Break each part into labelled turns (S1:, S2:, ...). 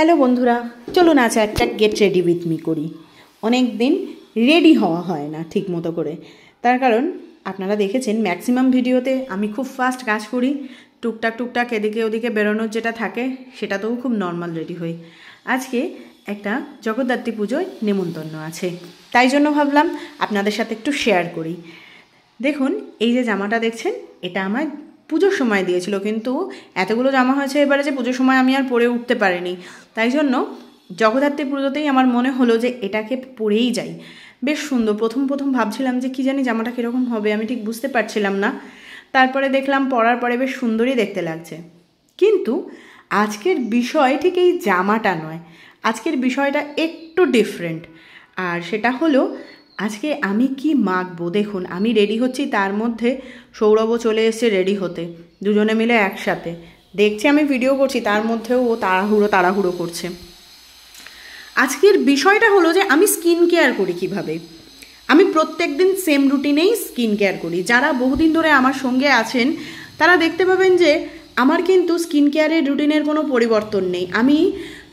S1: Hello বন্ধুরা, চলুন আজ একটা গেট রেডি উইথ মি করি। অনেক দিন রেডি হওয়া হয় না ঠিক মতো করে, তার কারণ আপনারা দেখেছেন ম্যাক্সিমাম ভিডিওতে আমি খুব ফাস্ট কাজ করি, টুকটাক এদিকে ওদিকে বেরোনোর যেটা থাকে সেটাতেও খুব নর্মাল রেডি হই। আজকে একটা জগদ্ধাত্রী পুজোয় নেমন্তন্ন আছে, তাই জন্য ভাবলাম আপনাদের সাথে একটু শেয়ার করি। দেখুন, এই যে জামাটা দেখছেন, এটা আমার পুজোর সময় দিয়েছিল, কিন্তু এতগুলো জামা হয়েছে এবারে যে পুজোর সময় আমি আর পরে উঠতে পারিনি, তাই জন্য জগদ্ধাত্রী পুজোতেই আমার মনে হলো যে এটাকে পরেই যাই। বেশ সুন্দর। প্রথম ভাবছিলাম যে কী জানি জামাটা কীরকম হবে, আমি ঠিক বুঝতে পারছিলাম না। তারপরে দেখলাম পরার পরে বেশ সুন্দরই দেখতে লাগছে। কিন্তু আজকের বিষয় ঠিক এই জামাটা নয়, আজকের বিষয়টা একটু ডিফারেন্ট। আর সেটা হলো, আজকে আমি কি মাখবো। দেখুন, আমি রেডি হচ্ছি, তার মধ্যে সৌরভও চলে এসেছে রেডি হতে, দুজনে মিলে একসাথে। দেখছি আমি ভিডিও করছি, তার মধ্যেও ও তাড়াহুড়ো করছে। আজকের বিষয়টা হলো যে আমি স্কিন কেয়ার করি কিভাবে। আমি প্রত্যেক দিন সেম রুটিনেই স্কিন কেয়ার করি। যারা বহুদিন ধরে আমার সঙ্গে আছেন তারা দেখতে পাবেন যে আমার কিন্তু স্কিন কেয়ারের রুটিনের কোনো পরিবর্তন নেই। আমি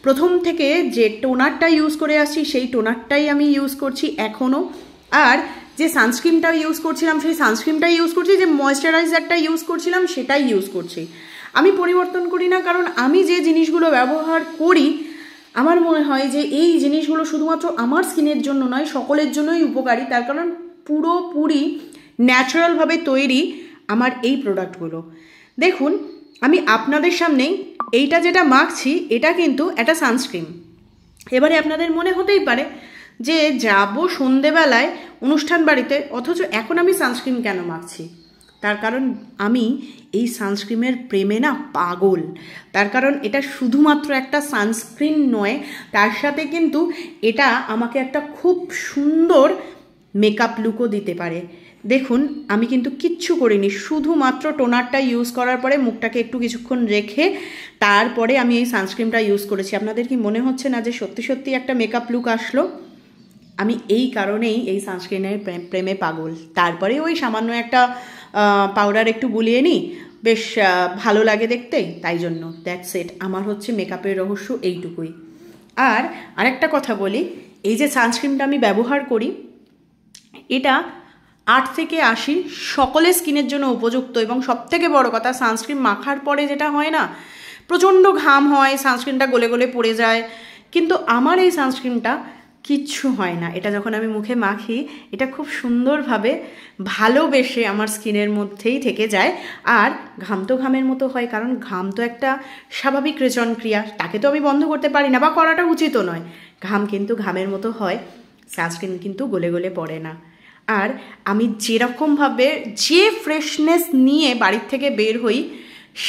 S1: প্রথম থেকে যে টোনারটা ইউজ করে আসছি সেই টোনারটাই আমি ইউজ করছি এখনও। আর যে সানস্ক্রিনটা ইউজ করছিলাম সেই সানস্ক্রিনটাই ইউজ করছি, যে ময়েশ্চারাইজারটা ইউজ করছিলাম সেটাই ইউজ করছি। আমি পরিবর্তন করি না, কারণ আমি যে জিনিসগুলো ব্যবহার করি আমার মনে হয় যে এই জিনিসগুলো শুধুমাত্র আমার স্কিনের জন্য নয়, সকলের জন্যই উপকারী। তার কারণ পুরোপুরি ন্যাচারালভাবে তৈরি আমার এই প্রোডাক্টগুলো। দেখুন, আমি আপনাদের সামনেই এইটা যেটা মাখছি এটা কিন্তু একটা সানস্ক্রিন। এবারে আপনাদের মনে হতেই পারে যে যাব সন্ধেবেলায় অনুষ্ঠান বাড়িতে, অথচ এখন আমি সানস্ক্রিন কেন মাখছি। তার কারণ আমি এই সানস্ক্রিনের প্রেমে না পাগল। তার কারণ এটা শুধুমাত্র একটা সানস্ক্রিন নয়, তার সাথে কিন্তু এটা আমাকে একটা খুব সুন্দর মেকআপ লুকও দিতে পারে। দেখুন, আমি কিন্তু কিচ্ছু করিনি, শুধুমাত্র টোনারটা ইউজ করার পরে মুখটাকে একটু কিছুক্ষণ রেখে তারপরে আমি এই সানস্ক্রিনটা ইউজ করেছি। আপনাদের কি মনে হচ্ছে না যে সত্যি একটা মেকআপ লুক আসলো? আমি এই কারণেই এই সানস্ক্রিনের প্রেমে পাগল। তারপরে ওই সামান্য একটা পাউডার একটু গুলিয়ে নিই, বেশ ভালো লাগে দেখতে, তাই জন্য। That's it. আমার হচ্ছে মেকআপের রহস্য এইটুকুই। আর আরেকটা কথা বলি, এই যে সানস্ক্রিনটা আমি ব্যবহার করি এটা 8 থেকে 80 সকলের স্কিনের জন্য উপযুক্ত। এবং সবথেকে বড় কথা, সানস্ক্রিন মাখার পরে যেটা হয় না, প্রচণ্ড ঘাম হয়, সানস্ক্রিনটা গলে পড়ে যায়, কিন্তু আমার এই সানস্ক্রিনটা কিচ্ছু হয় না। এটা যখন আমি মুখে মাখি এটা খুব সুন্দরভাবে ভালোবেসে আমার স্কিনের মধ্যেই থেকে যায়। আর ঘাম তো ঘামের মতো হয়, কারণ ঘাম তো একটা স্বাভাবিক রেচন ক্রিয়া, তাকে তো আমি বন্ধ করতে পারি না, বা করাটা উচিতও নয়। ঘাম কিন্তু ঘামের মতো হয়, সানস্ক্রিন কিন্তু গলে পড়ে না। আর আমি যেরকমভাবে যে ফ্রেশনেস নিয়ে বাড়ির থেকে বের হই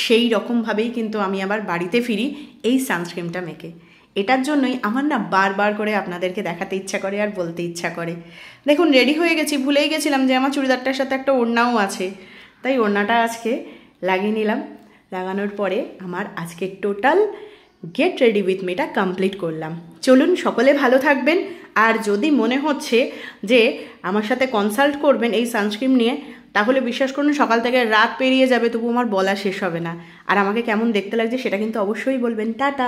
S1: সেই রকমভাবেই কিন্তু আমি আবার বাড়িতে ফিরি এই সানস্ক্রিনটা মেখে। এটার জন্যই আমার না বারবার করে আপনাদেরকে দেখাতে ইচ্ছা করে আর বলতে ইচ্ছা করে। দেখুন, রেডি হয়ে গেছি, ভুলেই গেছিলাম যে আমার চুড়িদারটার সাথে একটা ওড়নাও আছে, তাই ওড়নাটা আজকে লাগিয়ে নিলাম। লাগানোর পরে আমার আজকে total get ready with Mita complete করলাম। চলুন, সকলে ভালো থাকবেন। আর যদি মনে হচ্ছে যে আমার সাথে কনসাল্ট করবেন এই সানস্ক্রিন নিয়ে, তাহলে বিশ্বাস করুন সকাল থেকে রাত পেরিয়ে যাবে তবু আমার বলা শেষ হবে না। আর আমাকে কেমন দেখতে লাগছে সেটা কিন্তু অবশ্যই বলবেন। টাটা।